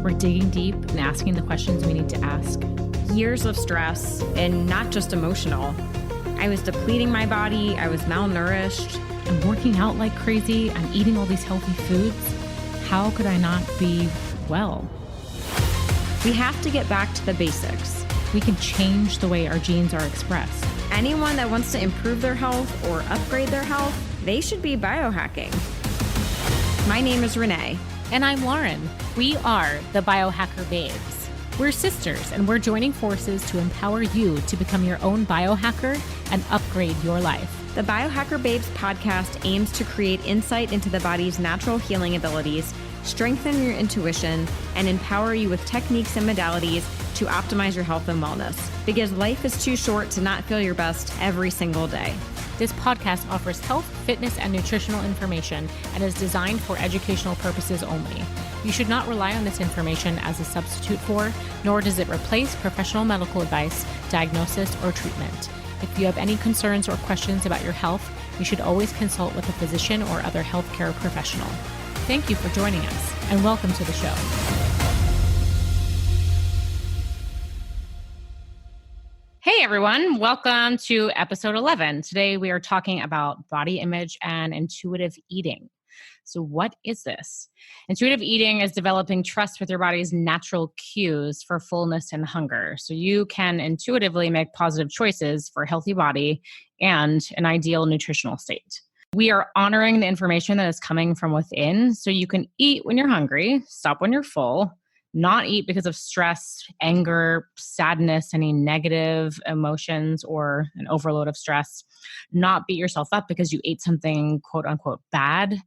We're digging deep and asking the questions we need to ask. Years of stress, and not just emotional. I was depleting my body. I was malnourished. I'm working out like crazy. I'm eating all these healthy foods. How could I not be well? We have to get back to the basics. We can change the way our genes are expressed. Anyone that wants to improve their health or upgrade their health, they should be biohacking. My name is Renee. And I'm Lauren. We are the Biohacker Babes. We're sisters, and we're joining forces to empower you to become your own biohacker and upgrade your life. The Biohacker Babes podcast aims to create insight into the body's natural healing abilities, strengthen your intuition, and empower you with techniques and modalities to optimize your health and wellness. Because life is too short to not feel your best every single day. This podcast offers health, fitness, and nutritional information and is designed for educational purposes only. You should not rely on this information as a substitute for, nor does it replace professional medical advice, diagnosis, or treatment. If you have any concerns or questions about your health, you should always consult with a physician or other healthcare professional. Thank you for joining us, and welcome to the show. Hey everyone, welcome to episode 11. Today we are talking about body image and intuitive eating. So what is this? Intuitive eating is developing trust with your body's natural cues for fullness and hunger. So you can intuitively make positive choices for a healthy body and an ideal nutritional state. We are honoring the information that is coming from within so you can eat when you're hungry, stop when you're full, not eat because of stress, anger, sadness, any negative emotions, or an overload of stress, not beat yourself up because you ate something quote unquote bad.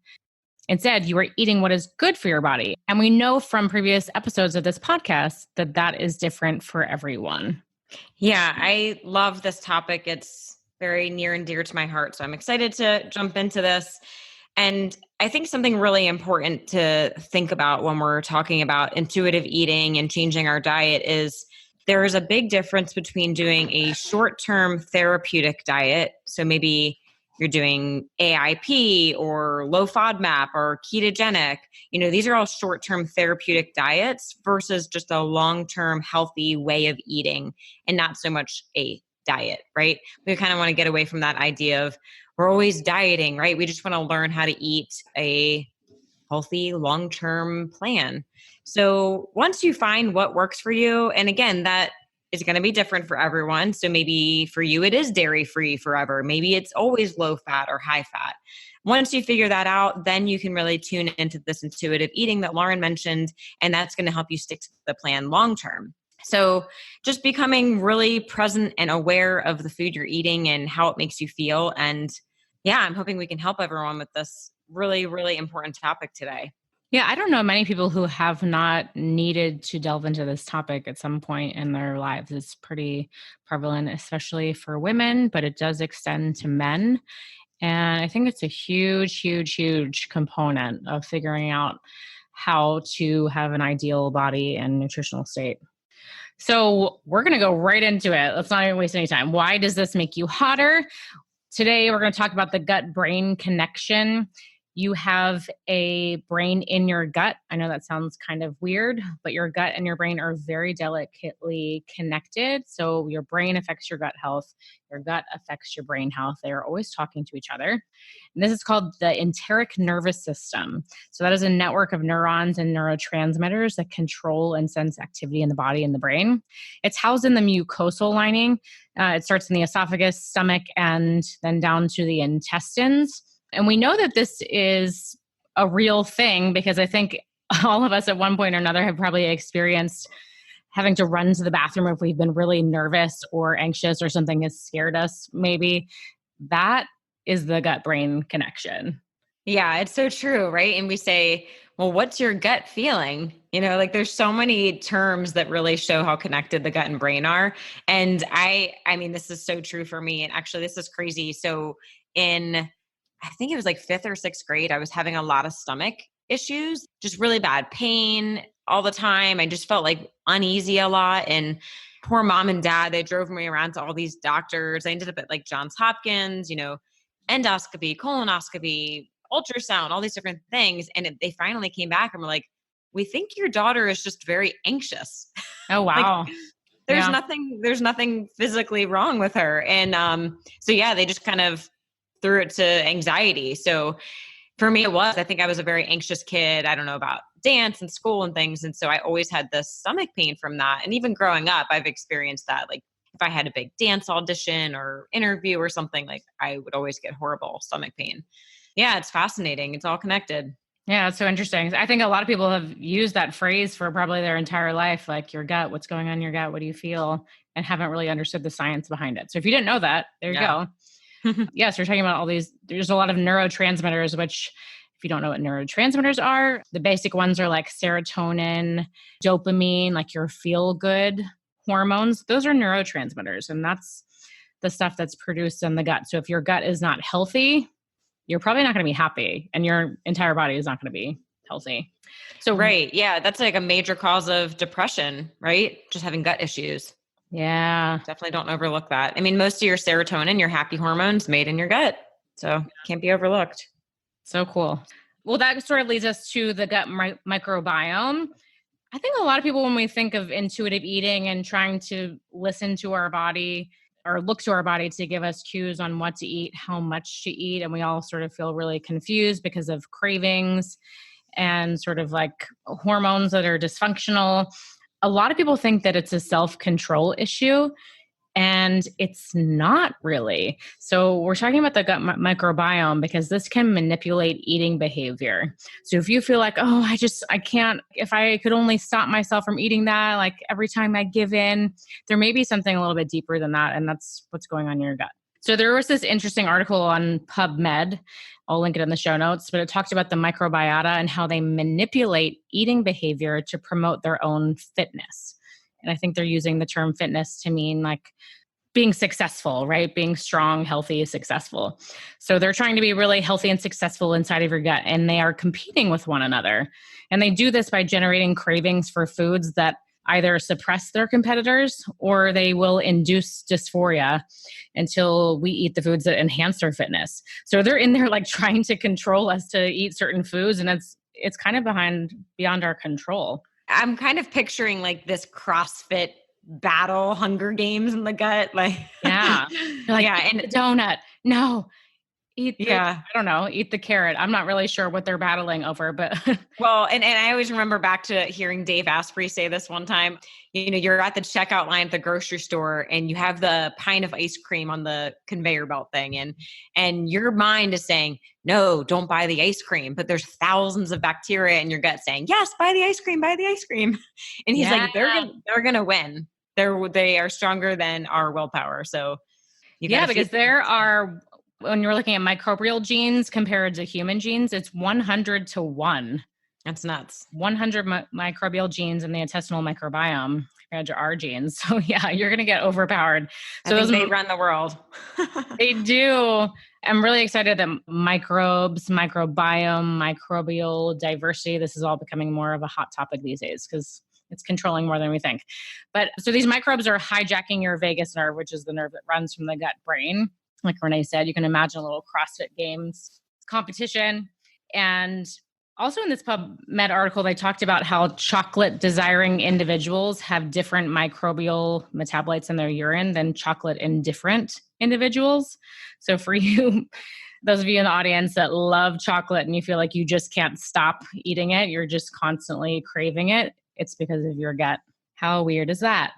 Instead, you are eating what is good for your body. And we know from previous episodes of this podcast that that is different for everyone. Yeah, I love this topic. It's very near and dear to my heart. So I'm excited to jump into this. And I think something really important to think about when we're talking about intuitive eating and changing our diet is there is a big difference between doing a short-term therapeutic diet. So maybe you're doing AIP or low FODMAP or ketogenic. These are all short-term therapeutic diets versus just a long-term healthy way of eating and not so much a diet, right? We kind of want to get away from that idea of we're always dieting, right? We just want to learn how to eat a healthy long-term plan. So once you find what works for you, and again, that is going to be different for everyone. So maybe for you, it is dairy-free forever. Maybe it's always low fat or high fat. Once you figure that out, then you can really tune into this intuitive eating that Lauren mentioned, and that's going to help you stick to the plan long-term. So just becoming really present and aware of the food you're eating and how it makes you feel. And yeah, I'm hoping we can help everyone with this really, really important topic today. Yeah, I don't know many people who have not needed to delve into this topic at some point in their lives. It's pretty prevalent, especially for women, but it does extend to men. And I think it's a huge, huge, huge component of figuring out how to have an ideal body and nutritional state. So we're going to go right into it. Let's not even waste any time. Why does this make you hotter? Today, we're going to talk about the gut-brain connection. You have a brain in your gut. I know that sounds kind of weird, but your gut and your brain are very delicately connected. So your brain affects your gut health. Your gut affects your brain health. They are always talking to each other. And this is called the enteric nervous system. So that is a network of neurons and neurotransmitters that control and sense activity in the body and the brain. It's housed in the mucosal lining. It starts in the esophagus, stomach, and then down to the intestines. And we know that this is a real thing because I think all of us at one point or another have probably experienced having to run to the bathroom if we've been really nervous or anxious or something has scared us, maybe. That is the gut-brain connection. Yeah, it's so true, right? And we say, well, what's your gut feeling? There's so many terms that really show how connected the gut and brain are. And I mean, this is so true for me. And actually, this is crazy. So I think it was like 5th or 6th grade, I was having a lot of stomach issues, just really bad pain all the time. I just felt like uneasy a lot. And poor mom and dad, they drove me around to all these doctors. I ended up at like Johns Hopkins, endoscopy, colonoscopy, ultrasound, all these different things. And they finally came back and were like, we think your daughter is just very anxious. Oh, Like wow. there's Yeah. nothing physically wrong with her. And so yeah, they just kind of threw it to anxiety. So for me, I think I was a very anxious kid. I don't know about dance and school and things. And so I always had this stomach pain from that. And even growing up, I've experienced that. Like if I had a big dance audition or interview or something, like I would always get horrible stomach pain. Yeah, it's fascinating. It's all connected. Yeah, it's so interesting. I think a lot of people have used that phrase for probably their entire life, like your gut, what's going on in your gut, what do you feel, and haven't really understood the science behind it. So if you didn't know that, there you Yeah. go. Yes, we're talking about all these, there's a lot of neurotransmitters, which if you don't know what neurotransmitters are, the basic ones are like serotonin, dopamine, like your feel good hormones. Those are neurotransmitters. And that's the stuff that's produced in the gut. So if your gut is not healthy, you're probably not going to be happy and your entire body is not going to be healthy. So, Right. Yeah. That's like a major cause of depression, right? Just having gut issues. yeah, Definitely don't overlook that. I mean, most of your serotonin, your happy hormones made in your gut. So can't be overlooked. so cool. Well, that sort of leads us to the gut microbiome. I think a lot of people, when we think of intuitive eating and trying to listen to our body or look to our body to give us cues on what to eat, how much to eat, and we all sort of feel really confused because of cravings and sort of like hormones that are dysfunctional. A lot of people think that it's a self control issue. And it's not really. So, we're talking about the gut microbiome because this can manipulate eating behavior. So, if you feel like, oh, I can't, if I could only stop myself from eating that, like every time I give in, there may be something a little bit deeper than that. And that's what's going on in your gut. So, there was this interesting article on PubMed. I'll link it in the show notes, but it talked about the microbiota and how they manipulate eating behavior to promote their own fitness. And I think they're using the term fitness to mean like being successful, right? Being strong, healthy, successful. So they're trying to be really healthy and successful inside of your gut, and they are competing with one another. And they do this by generating cravings for foods that either suppress their competitors or they will induce dysphoria until we eat the foods that enhance our fitness. So they're in there like trying to control us to eat certain foods, and it's kind of beyond our control. I'm kind of picturing like this CrossFit battle, Hunger Games in the gut. Like, Yeah. You're like, yeah. eat And the donut. No, yeah. I don't know, eat the carrot. I'm not really sure what they're battling over, but Well, and I always remember back to hearing Dave Asprey say this one time, you're at the checkout line at the grocery store and you have the pint of ice cream on the conveyor belt thing. And your mind is saying, no, don't buy the ice cream. But there's thousands of bacteria in your gut saying, yes, buy the ice cream, buy the ice cream. And he's yeah. like, they're going to win. They are stronger than our willpower. So Yeah, because there are, when you're looking at microbial genes compared to human genes, it's 100 to 1. That's nuts. 100 microbial genes in the intestinal microbiome compared to our genes. So yeah, you're going to get overpowered. So I think they run the world. They do. I'm really excited that microbes, microbiome, microbial diversity, this is all becoming more of a hot topic these days because it's controlling more than we think. But so these microbes are hijacking your vagus nerve, which is the nerve that runs from the gut brain. Like Renee said, you can imagine a little CrossFit Games competition. And also in this PubMed article, they talked about how chocolate desiring individuals have different microbial metabolites in their urine than chocolate indifferent individuals. So for you, those of you in the audience that love chocolate and you feel like you just can't stop eating it, you're just constantly craving it, it's because of your gut. How weird is that?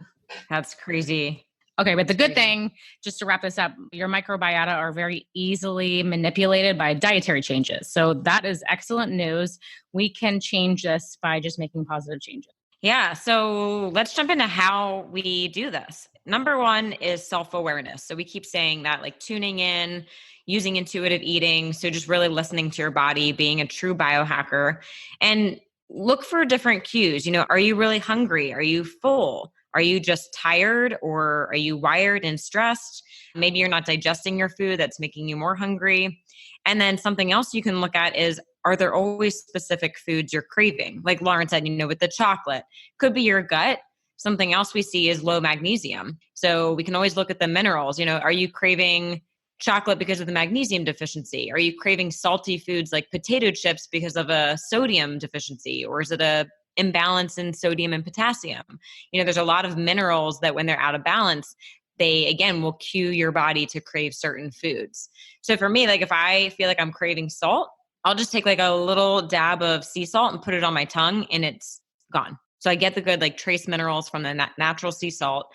That's crazy. Okay, but the good thing, just to wrap this up, your microbiota are very easily manipulated by dietary changes. So that is excellent news. We can change this by just making positive changes. Yeah. So let's jump into how we do this. Number one is self-awareness. So we keep saying that, like tuning in, using intuitive eating. So just really listening to your body, being a true biohacker, and look for different cues. Are you really hungry? Are you full? Are you just tired, or are you wired and stressed? Maybe you're not digesting your food. That's making you more hungry. And then something else you can look at is, are there always specific foods you're craving? Like Lauren said, with the chocolate, could be your gut. Something else we see is low magnesium. So we can always look at the minerals. Are you craving chocolate because of the magnesium deficiency? Are you craving salty foods like potato chips because of a sodium deficiency? Or is it a imbalance in sodium and potassium. There's a lot of minerals that when they're out of balance, they again will cue your body to crave certain foods. So for me, like if I feel like I'm craving salt, I'll just take like a little dab of sea salt and put it on my tongue and it's gone. So I get the good like trace minerals from the natural sea salt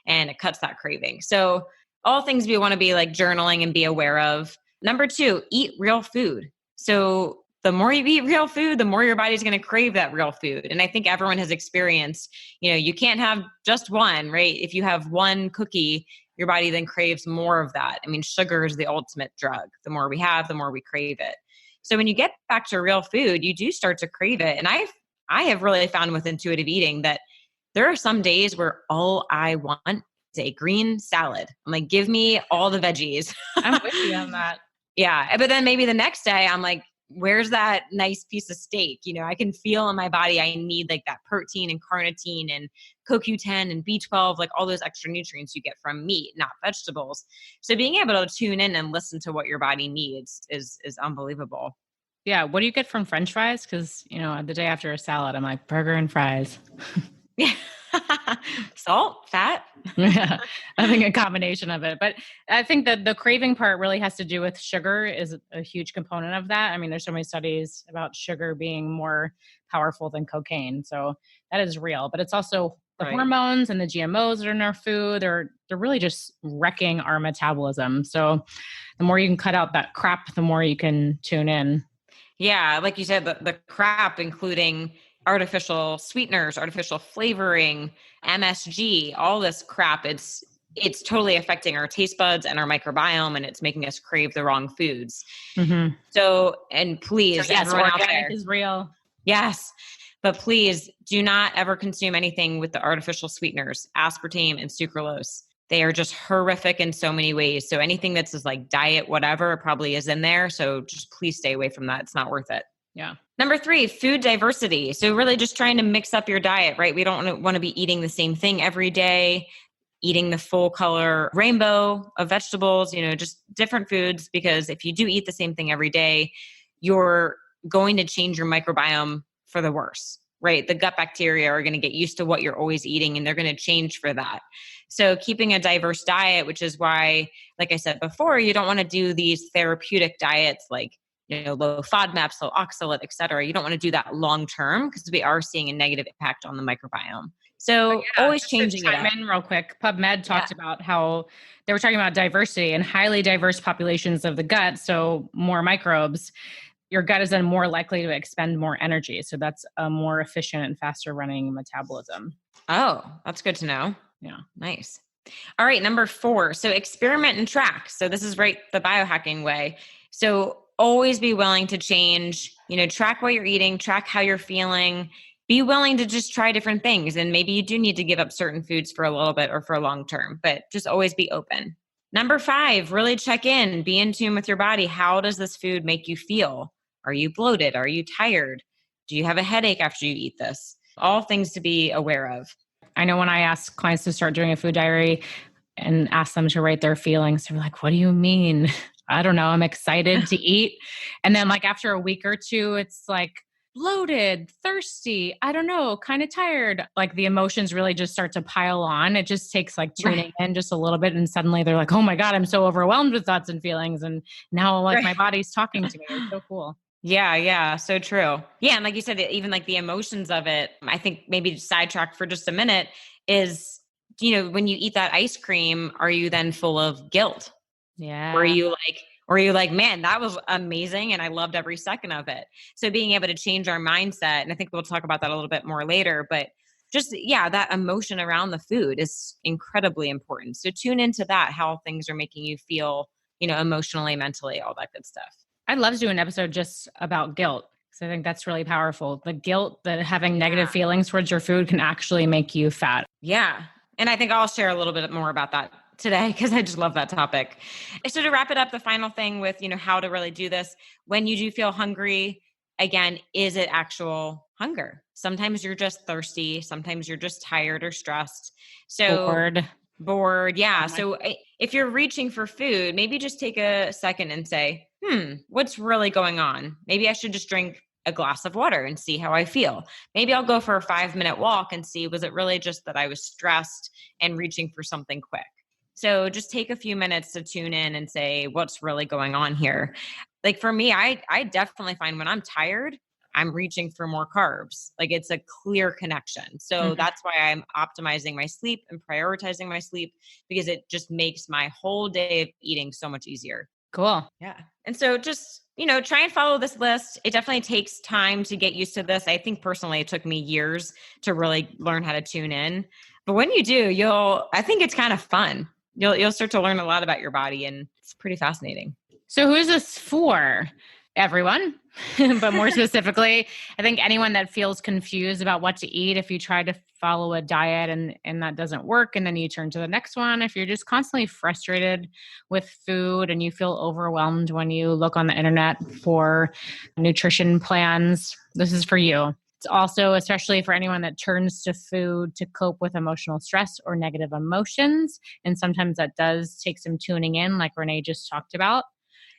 and it cuts that craving. So all things we want to be like journaling and be aware of. Number 2, eat real food. So the more you eat real food, the more your body's going to crave that real food. And I think everyone has experienced, you can't have just one, right? If you have one cookie, your body then craves more of that. I mean, sugar is the ultimate drug. The more we have, the more we crave it. So when you get back to real food, you do start to crave it. And I have really found with intuitive eating that there are some days where all I want is a green salad. I'm like, give me all the veggies. I'm with you on that. Yeah. But then maybe the next day I'm like, where's that nice piece of steak? I can feel in my body, I need like that protein and carnitine and CoQ10 and B12, like all those extra nutrients you get from meat, not vegetables. So being able to tune in and listen to what your body needs is unbelievable. Yeah. What do you get from French fries? Because, the day after a salad, I'm like burger and fries. Yeah. Salt, fat. Yeah, I think a combination of it. But I think that the craving part really has to do with sugar is a huge component of that. I mean, there's so many studies about sugar being more powerful than cocaine. So that is real. But it's also the hormones and the GMOs that are in our food. They're really just wrecking our metabolism. So the more you can cut out that crap, the more you can tune in. Yeah, like you said, the crap, including artificial sweeteners, artificial flavoring, MSG, all this crap, it's totally affecting our taste buds and our microbiome, and it's making us crave the wrong foods. Mm-hmm. So, and please, yes, everyone out organic there is real. Yes, but please do not ever consume anything with the artificial sweeteners, aspartame and sucralose. They are just horrific in so many ways. So anything that's just like diet, whatever, probably is in there. So just please stay away from that. It's not worth it. Yeah. Number 3, food diversity. So really just trying to mix up your diet, right? We don't want to be eating the same thing every day, eating the full color rainbow of vegetables, just different foods, because if you do eat the same thing every day, you're going to change your microbiome for the worse, right? The gut bacteria are going to get used to what you're always eating and they're going to change for that. So keeping a diverse diet, which is why, like I said before, you don't want to do these therapeutic diets like low FODMAPs, low oxalate, et cetera. You don't want to do that long term because we are seeing a negative impact on the microbiome. So always changing it up. In real quick, PubMed talked about how they were talking about diversity and highly diverse populations of the gut. So more microbes, your gut is then more likely to expend more energy. So that's a more efficient and faster running metabolism. Oh, that's good to know. Yeah. Nice. All right. Number 4. So experiment and track. So this is right the biohacking way. So always be willing to change, track what you're eating, track how you're feeling, be willing to just try different things. And maybe you do need to give up certain foods for a little bit or for a long term, but just always be open. Number 5, really check in, be in tune with your body. How does this food make you feel? Are you bloated? Are you tired? Do you have a headache after you eat this? All things to be aware of. I know when I ask clients to start doing a food diary and ask them to write their feelings, they're like, what do you mean? I don't know. I'm excited to eat. And then like after a week or two, it's like bloated, thirsty, I don't know, kind of tired. Like the emotions really just start to pile on. It just takes like tuning in just a little bit. And suddenly they're like, oh my God, I'm so overwhelmed with thoughts and feelings. And now like my body's talking to me. It's so cool. Yeah. So true. Yeah. And like you said, even like the emotions of it, I think maybe to sidetrack for just a minute is, when you eat that ice cream, are you then full of guilt? Yeah. Or are you like, man, that was amazing and I loved every second of it. So being able to change our mindset, and I think we'll talk about that a little bit more later, but just, that emotion around the food is incredibly important. So tune into that, how things are making you feel, emotionally, mentally, all that good stuff. I'd love to do an episode just about guilt. So I think that's really powerful. The guilt that having negative feelings towards your food can actually make you fat. Yeah. And I think I'll share a little bit more about that today because I just love that topic. So to wrap it up, the final thing with, how to really do this, when you do feel hungry, again, is it actual hunger? Sometimes you're just thirsty. Sometimes you're just tired or stressed. So bored. Yeah. So if you're reaching for food, maybe just take a second and say, what's really going on? Maybe I should just drink a glass of water and see how I feel. Maybe I'll go for a 5-minute walk and see, was it really just that I was stressed and reaching for something quick? So just take a few minutes to tune in and say, what's really going on here? Like for me, I definitely find when I'm tired, I'm reaching for more carbs. Like it's a clear connection. So Mhm. that's why I'm optimizing my sleep and prioritizing my sleep, because it just makes my whole day of eating so much easier. Cool. Yeah. And so just, try and follow this list. It definitely takes time to get used to this. I think personally it took me years to really learn how to tune in. But when you do, I think it's kind of fun. You'll start to learn a lot about your body, and it's pretty fascinating. So who is this for? Everyone, but more specifically, I think anyone that feels confused about what to eat if you try to follow a diet and that doesn't work, and then you turn to the next one. If you're just constantly frustrated with food and you feel overwhelmed when you look on the internet for nutrition plans, this is for you. It's also especially for anyone that turns to food to cope with emotional stress or negative emotions. And sometimes that does take some tuning in, like Renee just talked about.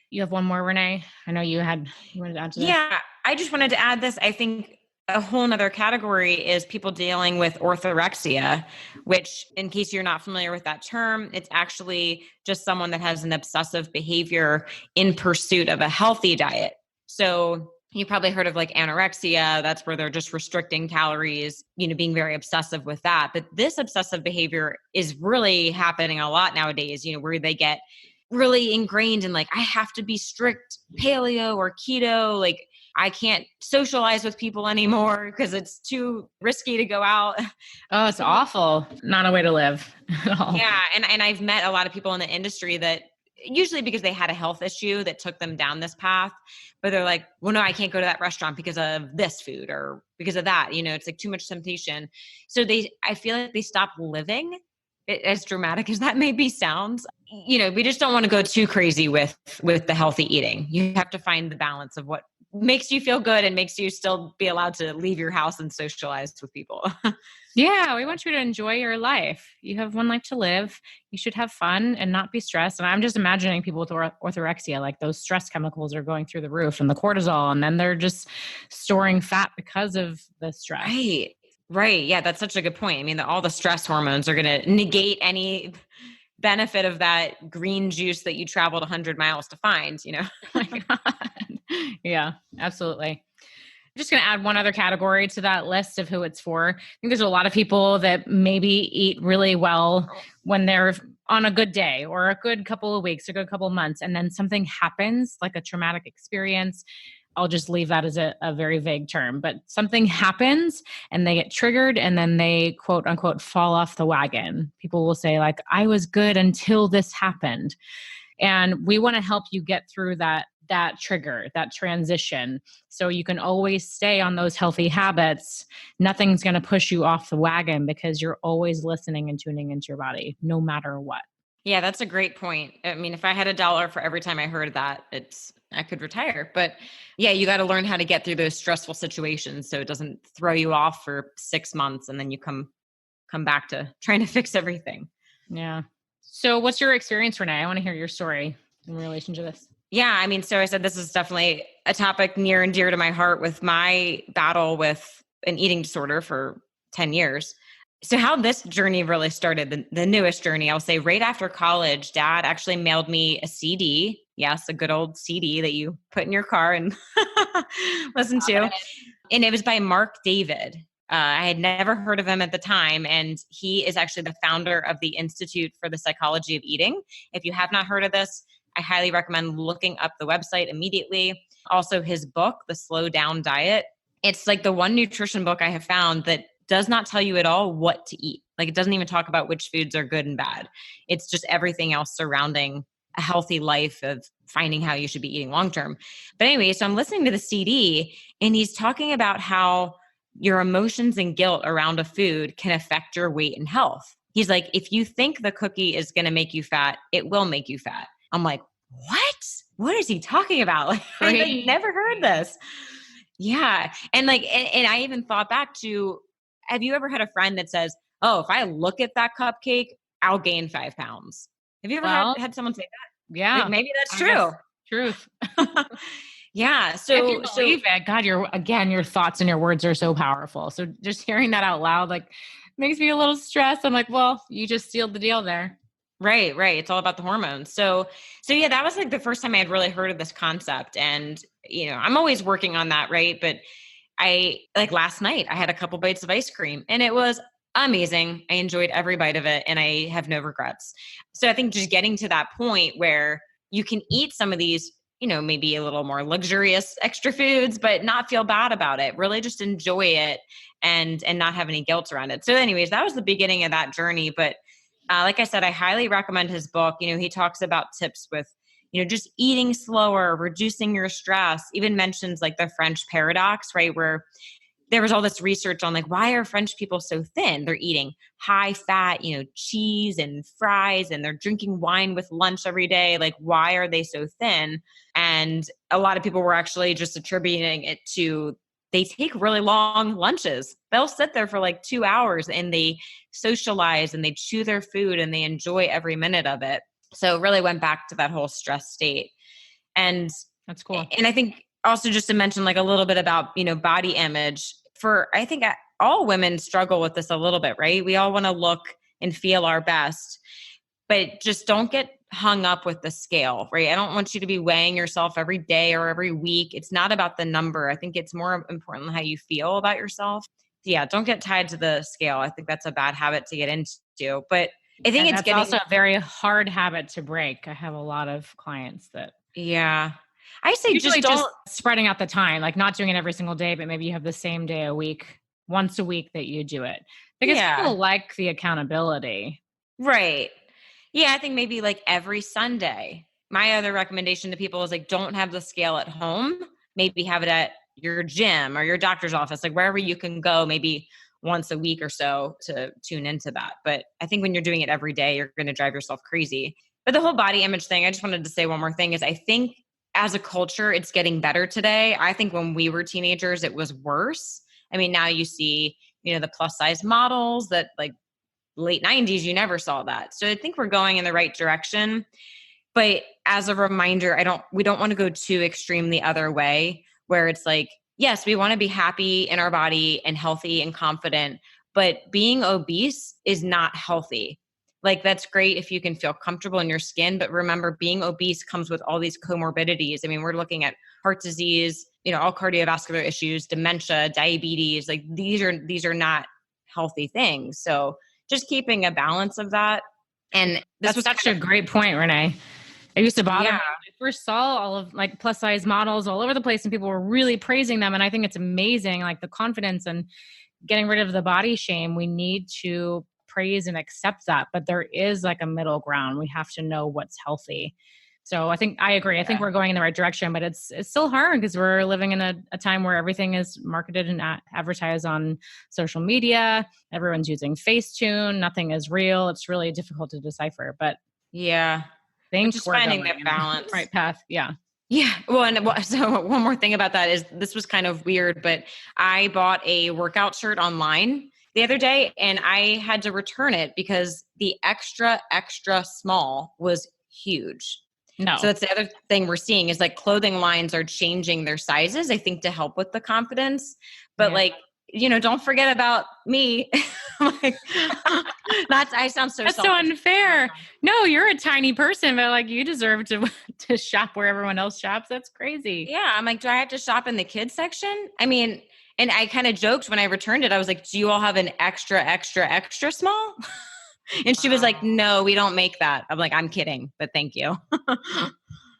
You have one more, Renee? I know you wanted to add to this. Yeah, I just wanted to add this. I think a whole nother category is people dealing with orthorexia, which, in case you're not familiar with that term, it's actually just someone that has an obsessive behavior in pursuit of a healthy diet. So you probably heard of like anorexia. That's where they're just restricting calories, being very obsessive with that. But this obsessive behavior is really happening a lot nowadays, where they get really ingrained in like, I have to be strict paleo or keto. Like I can't socialize with people anymore because it's too risky to go out. Oh, it's awful. Not a way to live at all. Yeah. And I've met a lot of people in the industry that usually because they had a health issue that took them down this path, but they're like, well, no, I can't go to that restaurant because of this food or because of that. It's like too much temptation. So I feel like they stop living. As dramatic as that maybe sounds, we just don't want to go too crazy with the healthy eating. You have to find the balance of what makes you feel good and makes you still be allowed to leave your house and socialize with people. Yeah, we want you to enjoy your life. You have one life to live. You should have fun and not be stressed. And I'm just imagining people with orthorexia, like those stress chemicals are going through the roof and the cortisol, and then they're just storing fat because of the stress. Right. Right. Yeah, that's such a good point. I mean, all the stress hormones are going to negate any benefit of that green juice that you traveled 100 miles to find. Oh my God. Yeah, absolutely. I'm just going to add one other category to that list of who it's for. I think there's a lot of people that maybe eat really well when they're on a good day or a good couple of weeks, a good couple of months, and then something happens, like a traumatic experience. I'll just leave that as a very vague term, but something happens and they get triggered and then they quote unquote fall off the wagon. People will say like, I was good until this happened. And we want to help you get through that trigger, that transition. So you can always stay on those healthy habits. Nothing's going to push you off the wagon because you're always listening and tuning into your body, no matter what. Yeah, that's a great point. I mean, if I had $1 for every time I heard that, I could retire. But yeah, you got to learn how to get through those stressful situations so it doesn't throw you off for 6 months and then you come back to trying to fix everything. Yeah. So what's your experience, Renee? I want to hear your story in relation to this. Yeah, I mean, so I said this is definitely a topic near and dear to my heart with my battle with an eating disorder for 10 years. So how this journey really started, the newest journey, I'll say right after college, Dad actually mailed me a CD. Yes, a good old CD that you put in your car and listen to. And it was by Mark David. I had never heard of him at the time, and he is actually the founder of the Institute for the Psychology of Eating. If you have not heard of this, I highly recommend looking up the website immediately. Also, his book, The Slow Down Diet. It's like the one nutrition book I have found that does not tell you at all what to eat. Like it doesn't even talk about which foods are good and bad. It's just everything else surrounding a healthy life of finding how you should be eating long-term. But anyway, so I'm listening to the CD and he's talking about how your emotions and guilt around a food can affect your weight and health. He's like, if you think the cookie is going to make you fat, it will make you fat. I'm like, what? What is he talking about? Like, I never heard this. Yeah. And I even thought back to, have you ever had a friend that says, oh, if I look at that cupcake, I'll gain 5 pounds? Have you ever had someone say that? Yeah. Maybe that's true. Truth. Yeah. I can So believe it. God, your thoughts and your words are so powerful. So just hearing that out loud, like makes me a little stressed. I'm like, well, you just sealed the deal there. right, right. It's all about the hormones. So yeah, that was like the first time I had really heard of this concept. And, I'm always working on that, right? But I like last night, I had a couple bites of ice cream and it was amazing. I enjoyed every bite of it and I have no regrets. So I think just getting to that point where you can eat some of these, maybe a little more luxurious extra foods, but not feel bad about it. Really just enjoy it and not have any guilt around it. So, anyways, that was the beginning of that journey. But like I said, I highly recommend his book. He talks about tips with, just eating slower, reducing your stress, even mentions like the French paradox, right? Where there was all this research on like, why are French people so thin? They're eating high fat, cheese and fries, and they're drinking wine with lunch every day. Like, why are they so thin? And a lot of people were actually just attributing it to they take really long lunches. They'll sit there for like 2 hours and they socialize and they chew their food and they enjoy every minute of it. So it really went back to that whole stress state. And That's cool. and I think also just to mention like a little bit about, body image for, I think all women struggle with this a little bit, right? We all want to look and feel our best, but just don't get hung up with the scale, right? I don't want you to be weighing yourself every day or every week. It's not about the number. I think it's more important how you feel about yourself. Yeah, don't get tied to the scale. I think that's a bad habit to get into. But I think And it's that's also getting, a very hard habit to break. I have a lot of clients that yeah. I say usually just just don't, spreading out the time, like not doing it every single day, but maybe you have the same day a week, once a week that you do it. Because yeah. people like the accountability. Right. Yeah, I think maybe like every Sunday. My other recommendation to people is like don't have the scale at home. Maybe have it at your gym or your doctor's office, like wherever you can go, maybe once a week or so to tune into that. But I think when you're doing it every day, you're going to drive yourself crazy. But the whole body image thing, I just wanted to say one more thing is I think as a culture, it's getting better today. I think when we were teenagers, it was worse. I mean, now you see, the plus size models that like late 90s you never saw that, so I think we're going in the right direction. But as a reminder, we don't want to go too extreme the other way where it's like, yes, we want to be happy in our body and healthy and confident, but being obese is not healthy. Like that's great if you can feel comfortable in your skin, but remember being obese comes with all these comorbidities. I mean, we're looking at heart disease, all cardiovascular issues, dementia, diabetes, like these are not healthy things. So just keeping a balance of that. And this That's was such kind a of, great point, Renee. It used to bother me yeah, when I first saw all of like plus size models all over the place and people were really praising them. And I think it's amazing, like the confidence and getting rid of the body shame. We need to praise and accept that. But there is like a middle ground. We have to know what's healthy. So I think I agree. I think yeah, we're going in the right direction, but it's still hard because we're living in a time where everything is marketed and advertised on social media. Everyone's using Facetune. Nothing is real. It's really difficult to decipher. But yeah. But think just we're finding going that in the balance. right path. Yeah. Yeah. Well, so one more thing about that is this was kind of weird, but I bought a workout shirt online the other day and I had to return it because the extra, extra small was huge. So No. that's the other thing we're seeing is like clothing lines are changing their sizes, I think, to help with the confidence. But Yeah. like, don't forget about me. Like, I sound so That's so selfish. unfair. No, you're a tiny person, but like you deserve to to shop where everyone else shops. That's crazy. Yeah, I'm like, do I have to shop in the kids section? I mean, and I kind of joked when I returned it. I was like, do you all have an extra, extra, extra small? And she was like, Wow. no, we don't make that. I'm like, I'm kidding, but thank you.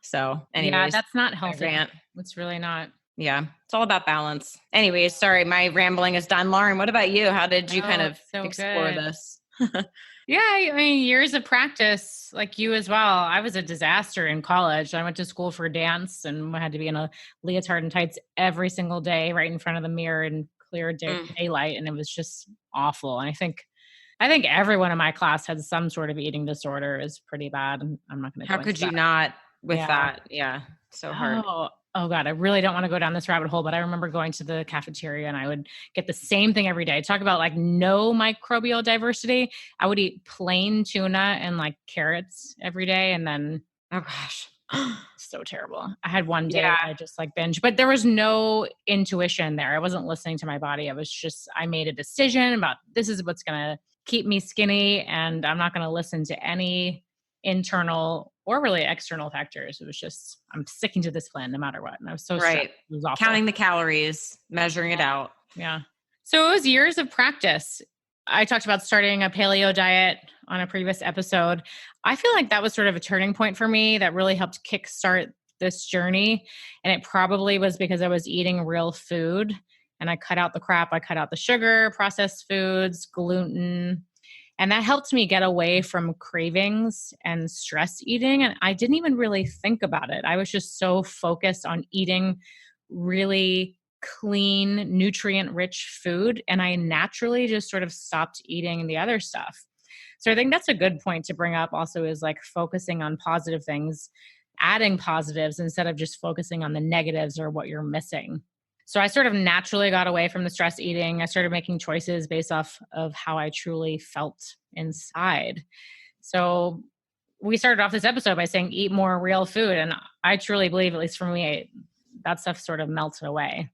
So, Yeah, anyways, that's not my healthy. rant. It's really not. Yeah, it's all about balance. Anyways, sorry, my rambling is done. Lauren, what about you? How did you kind Oh, of it's so explore good. this? Yeah, I mean, years of practice, like you as well. I was a disaster in college. I went to school for dance and I had to be in a leotard and tights every single day, right in front of the mirror in clear Mm. daylight, and it was just awful. And I think everyone in my class had some sort of eating disorder. Is pretty bad. And I'm not going to How go into could you that. not with Yeah. that? Yeah, so hard. Oh God, I really don't want to go down this rabbit hole, but I remember going to the cafeteria and I would get the same thing every day. Talk about like no microbial diversity. I would eat plain tuna and like carrots every day. And then Oh gosh. So terrible. I had one day Yeah, where I just like binge, but there was no intuition there. I wasn't listening to my body. I made a decision about this is what's going to keep me skinny, and I'm not going to listen to any internal or really external factors. It was just, I'm sticking to this plan no matter what. And I was so stressed. right. It was awful. Counting the calories, measuring it out. Yeah. So it was years of practice. I talked about starting a paleo diet on a previous episode. I feel like that was sort of a turning point for me that really helped kickstart this journey. And it probably was because I was eating real food and I cut out the crap. I cut out the sugar, processed foods, gluten. And that helped me get away from cravings and stress eating. And I didn't even really think about it. I was just so focused on eating really clean, nutrient rich food. And I naturally just sort of stopped eating the other stuff. So I think that's a good point to bring up also is like focusing on positive things, adding positives instead of just focusing on the negatives or what you're missing. So I sort of naturally got away from the stress eating. I started making choices based off of how I truly felt inside. So we started off this episode by saying eat more real food. And I truly believe, at least for me, that stuff sort of melted away.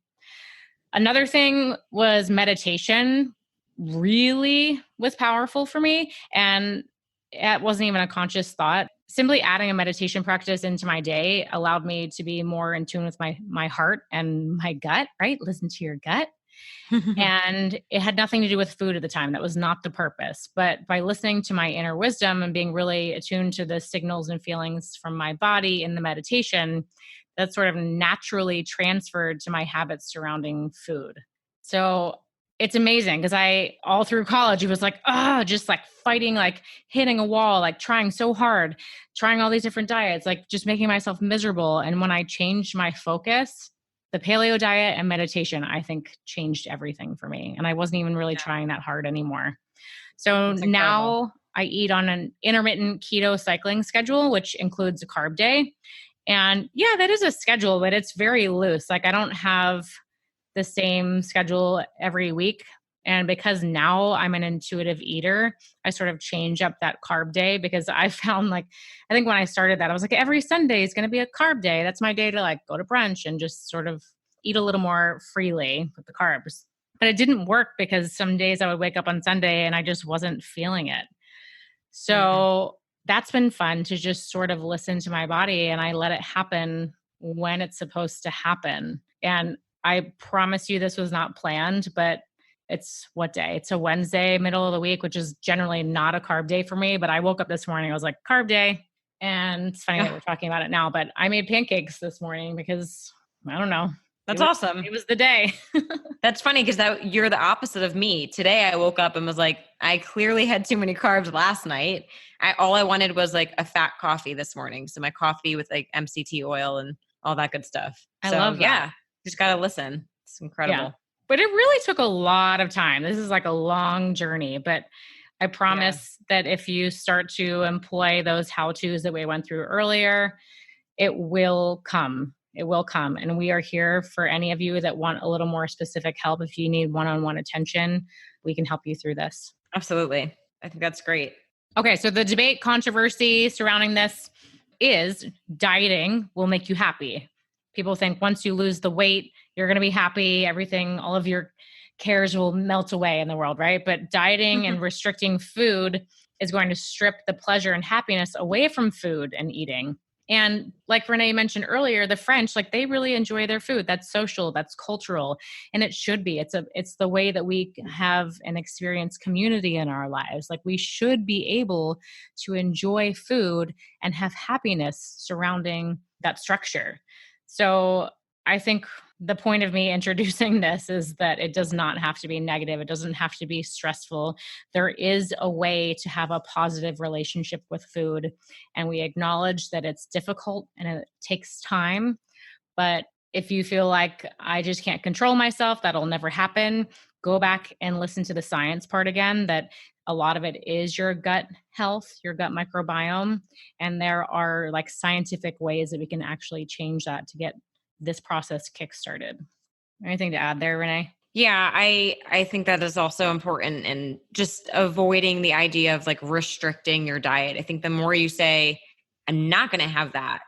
Another thing was meditation really was powerful for me. And it wasn't even a conscious thought. Simply adding a meditation practice into my day allowed me to be more in tune with my heart and my gut, right? Listen to your gut. And it had nothing to do with food at the time. That was not the purpose. But by listening to my inner wisdom and being really attuned to the signals and feelings from my body in the meditation, that sort of naturally transferred to my habits surrounding food. So it's amazing because all through college, it was like, just like fighting, like hitting a wall, like trying so hard, trying all these different diets, like just making myself miserable. And when I changed my focus, the paleo diet and meditation, I think changed everything for me. And I wasn't even really trying that hard anymore. So That's incredible. now I eat on an intermittent keto cycling schedule, which includes a carb day. And yeah, that is a schedule, but it's very loose. Like I don't have the same schedule every week. And because now I'm an intuitive eater, I sort of change up that carb day because I found like, I think when I started that, I was like, every Sunday is going to be a carb day. That's my day to like go to brunch and just sort of eat a little more freely with the carbs. But it didn't work because some days I would wake up on Sunday and I just wasn't feeling it. Mhm. So that's been fun to just sort of listen to my body and I let it happen when it's supposed to happen. And I promise you this was not planned, but it's what day? It's a Wednesday, middle of the week, which is generally not a carb day for me. But I woke up this morning, I was like, carb day. And it's funny that we're talking about it now, but I made pancakes this morning because I don't know. That's awesome. It was the day. That's funny because you're the opposite of me. Today I woke up and was like, I clearly had too many carbs last night. All I wanted was like a fat coffee this morning. So my coffee with like MCT oil and all that good stuff. I So love that. yeah, just gotta listen. It's Yeah. incredible. But it really took a lot of time. This is like a long journey, but I Yeah. promise that if you start to employ those how-tos that we went through earlier, it will come. It will come. And we are here for any of you that want a little more specific help. If you need one-on-one attention, we can help you through this. Absolutely. I think that's great. Okay, so the debate controversy surrounding this is dieting will make you happy. People think once you lose the weight, you're going to be happy, everything, all of your cares will melt away in the world, right? But dieting and restricting food is going to strip the pleasure and happiness away from food and eating. And like Renee mentioned earlier, the French, like they really enjoy their food. That's social, that's cultural, and it should be. It's the way that we have and experience community in our lives. Like we should be able to enjoy food and have happiness surrounding that structure. So I think the point of me introducing this is that it does not have to be negative. It doesn't have to be stressful. There is a way to have a positive relationship with food. And we acknowledge that it's difficult and it takes time. But if you feel like I just can't control myself, that'll never happen, go back and listen to the science part again, that a lot of it is your gut health, your gut microbiome. And there are like scientific ways that we can actually change that to get this process kickstarted. Anything to add there, Renee? Yeah, I think that is also important and just avoiding the idea of like restricting your diet. I think the more you say, I'm not going to have that,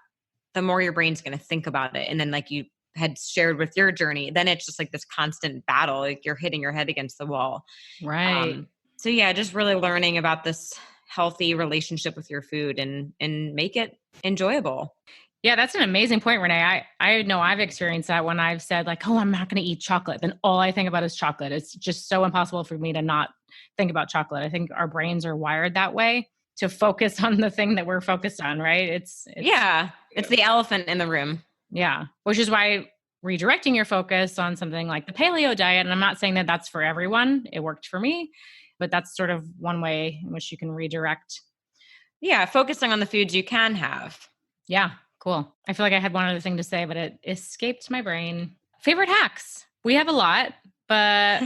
the more your brain's going to think about it. And then like you had shared with your journey, then it's just like this constant battle, like you're hitting your head against the wall. Right. So yeah, just really learning about this healthy relationship with your food and make it enjoyable. Yeah, that's an amazing point, Renee. I know I've experienced that when I've said like, oh, I'm not going to eat chocolate. Then all I think about is chocolate. It's just so impossible for me to not think about chocolate. I think our brains are wired that way to focus on the thing that we're focused on, right? It's the elephant in the room. Yeah, which is why redirecting your focus on something like the paleo diet, and I'm not saying that that's for everyone. It worked for me, but that's sort of one way in which you can redirect. Yeah, focusing on the foods you can have. Yeah, cool. I feel like I had one other thing to say, but it escaped my brain. Favorite hacks. We have a lot, but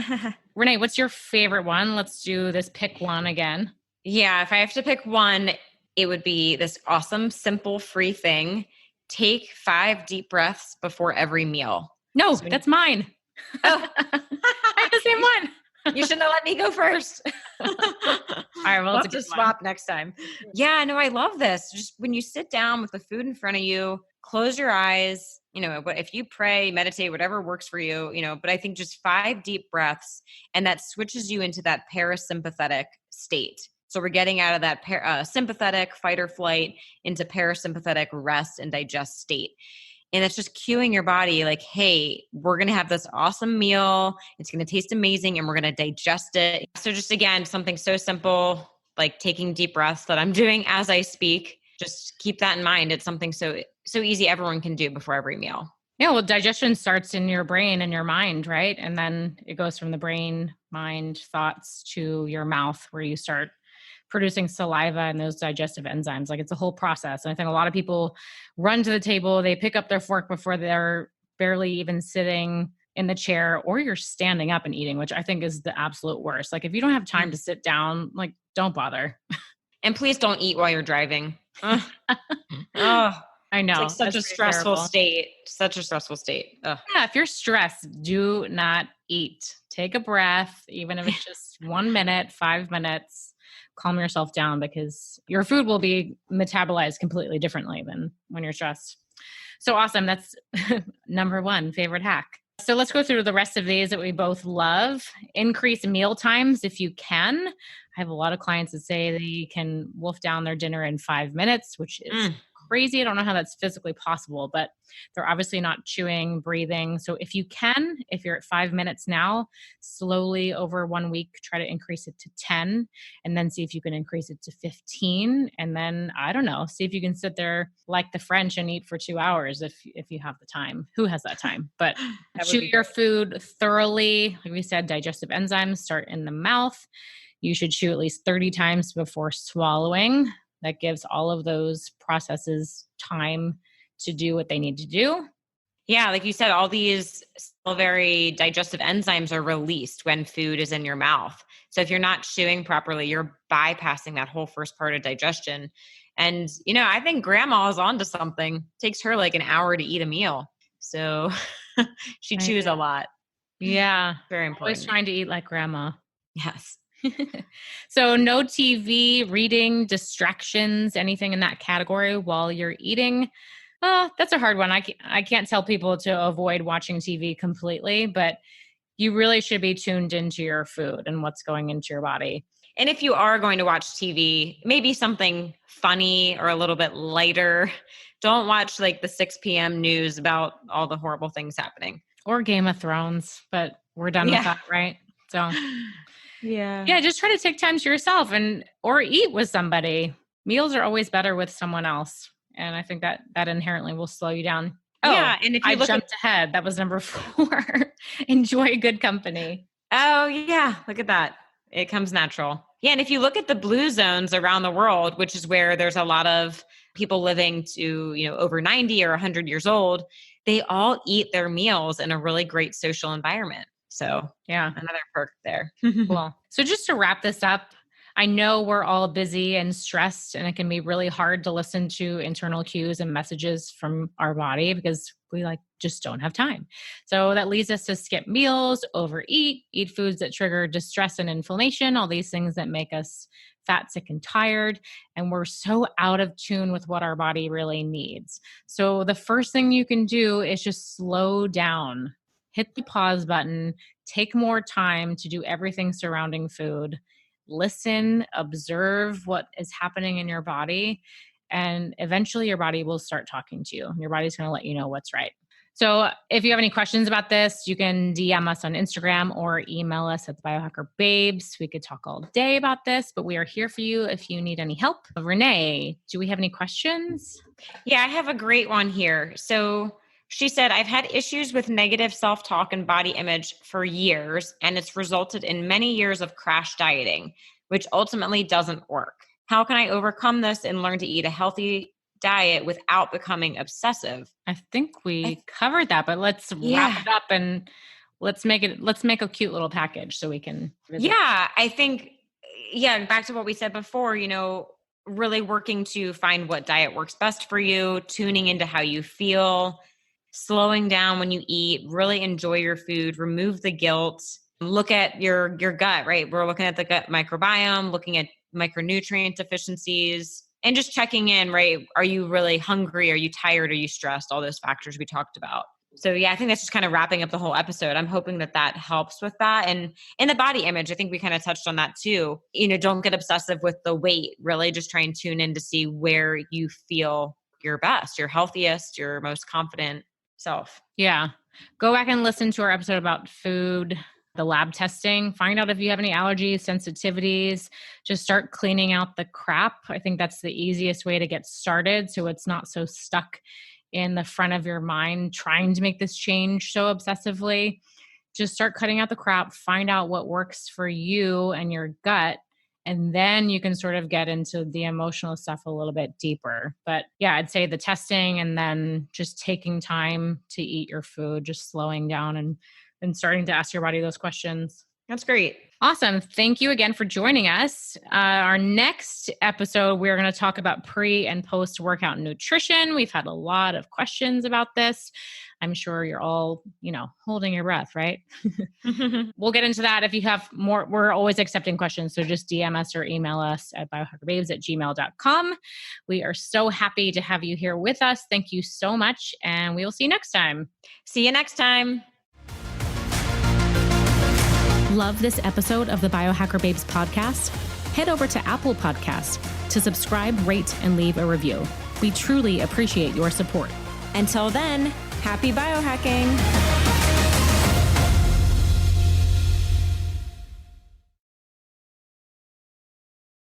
Renee, what's your favorite one? Let's do this pick one again. Yeah, if I have to pick one, it would be this awesome, simple, free thing. Take 5 deep breaths before every meal. No, that's mine. Oh, I have the same one. You shouldn't have let me go first. All right, well, We'll it's have to swap next time. Yeah, no, I love this. Just when you sit down with the food in front of you, close your eyes, if you pray, meditate, whatever works for you, but I think just 5 deep breaths, and that switches you into that parasympathetic state. So we're getting out of that sympathetic fight or flight into parasympathetic rest and digest state. And it's just cueing your body like, hey, we're going to have this awesome meal. It's going to taste amazing and we're going to digest it. So just again, something so simple, like taking deep breaths that I'm doing as I speak. Just keep that in mind. It's something so easy everyone can do before every meal. Yeah, well, digestion starts in your brain and your mind, right? And then it goes from the brain, mind, thoughts to your mouth where you start producing saliva and those digestive enzymes. Like it's a whole process. And I think a lot of people run to the table, they pick up their fork before they're barely even sitting in the chair, or you're standing up and eating, which I think is the absolute worst. Like if you don't have time to sit down, like don't bother. And please don't eat while you're driving. Oh, I know. It's like such a stressful state. Such a stressful state. Ugh. Yeah, if you're stressed, do not eat. Take a breath, even if it's just 1 minute, 5 minutes. Calm yourself down because your food will be metabolized completely differently than when you're stressed. So awesome. That's number 1 favorite hack. So let's go through the rest of these that we both love. Increase meal times if you can. I have a lot of clients that say they can wolf down their dinner in 5 minutes, which is crazy. I don't know how that's physically possible, but they're obviously not chewing, breathing. So if you can, if you're at 5 minutes now, slowly over 1 week, try to increase it to 10 and then see if you can increase it to 15. And then, I don't know, see if you can sit there like the French and eat for 2 hours if you have the time. Who has that time? But chew your food thoroughly. Like we said, digestive enzymes start in the mouth. You should chew at least 30 times before swallowing. That gives all of those processes time to do what they need to do. Yeah, like you said, all these salivary digestive enzymes are released when food is in your mouth. So if you're not chewing properly, you're bypassing that whole first part of digestion. And, I think grandma is onto something. It takes her like an hour to eat a meal. So she chews a lot. Yeah. Very important. Always trying to eat like grandma. Yes. So no TV, reading, distractions, anything in that category while you're eating. That's a hard one. I can't tell people to avoid watching TV completely, but you really should be tuned into your food and what's going into your body. And if you are going to watch TV, maybe something funny or a little bit lighter. Don't watch like the 6 p.m. news about all the horrible things happening. Or Game of Thrones, but we're done with that, right? So yeah, just try to take time to yourself or eat with somebody. Meals are always better with someone else. And I think that inherently will slow you down. Yeah. And if you jumped ahead, that was number 4. Enjoy good company. Oh yeah. Look at that. It comes natural. Yeah. And if you look at the blue zones around the world, which is where there's a lot of people living to, over 90 or 100 years old, they all eat their meals in a really great social environment. So yeah, another perk there. Cool. So just to wrap this up, I know we're all busy and stressed, and it can be really hard to listen to internal cues and messages from our body because we just don't have time. So that leads us to skip meals, overeat, eat foods that trigger distress and inflammation, all these things that make us fat, sick, and tired. And we're so out of tune with what our body really needs. So the first thing you can do is just slow down, hit the pause button, take more time to do everything surrounding food. Listen, observe what is happening in your body, and eventually your body will start talking to you. Your body's going to let you know what's right. So if you have any questions about this, you can DM us on Instagram or email us at the Biohacker Babes. We could talk all day about this, but we are here for you if you need any help. Renee, do we have any questions? Yeah, I have a great one here. So she said, I've had issues with negative self-talk and body image for years, and it's resulted in many years of crash dieting, which ultimately doesn't work. How can I overcome this and learn to eat a healthy diet without becoming obsessive? I think we covered that, but let's wrap it up and let's make a cute little package so we can visit. Yeah, I think, back to what we said before, really working to find what diet works best for you, tuning into how you feel, slowing down when you eat, really enjoy your food, remove the guilt, look at your gut, right? We're looking at the gut microbiome, looking at micronutrient deficiencies, and just checking in, right? Are you really hungry? Are you tired? Are you stressed? All those factors we talked about. So I think that's just kind of wrapping up the whole episode. I'm hoping that helps with that. And in the body image, I think we kind of touched on that too. Don't get obsessive with the weight, really just try and tune in to see where you feel your best, your healthiest, your most confident self. Yeah. Go back and listen to our episode about food, the lab testing, find out if you have any allergies, sensitivities, just start cleaning out the crap. I think that's the easiest way to get started. So it's not so stuck in the front of your mind trying to make this change so obsessively. Just start cutting out the crap, find out what works for you and your gut. And then you can sort of get into the emotional stuff a little bit deeper. But yeah, I'd say the testing and then just taking time to eat your food, just slowing down and starting to ask your body those questions. That's great. Awesome. Thank you again for joining us. Our next episode, we're going to talk about pre and post workout nutrition. We've had a lot of questions about this. I'm sure you're all, holding your breath, right? We'll get into that. If you have more, we're always accepting questions. So just DM us or email us at biohackerbabes@gmail.com. We are so happy to have you here with us. Thank you so much. And we will see you next time. See you next time. Love this episode of the Biohacker Babes podcast? Head over to Apple Podcasts to subscribe, rate, and leave a review. We truly appreciate your support. Until then, happy biohacking.